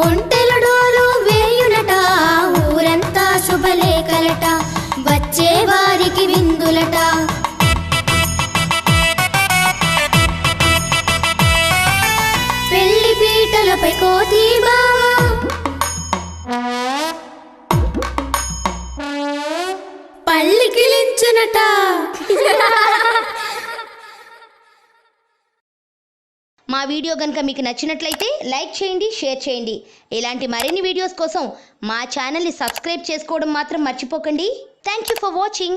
ఒంటెల డోలు వేయులట ఊరంతా శుభలేఖలట వచ్చే వారికి విందులట పెళ్లి పీటలపై కోతి బావా పల్లికిలించునట. మా వీడియో కనుక మీకు నచ్చినట్లయితే లైక్ చేయండి, షేర్ చేయండి. ఇలాంటి మరిన్ని వీడియోస్ కోసం మా ఛానల్ని సబ్స్క్రైబ్ చేసుకోవడం మాత్రం మర్చిపోకండి. Thank you for watching.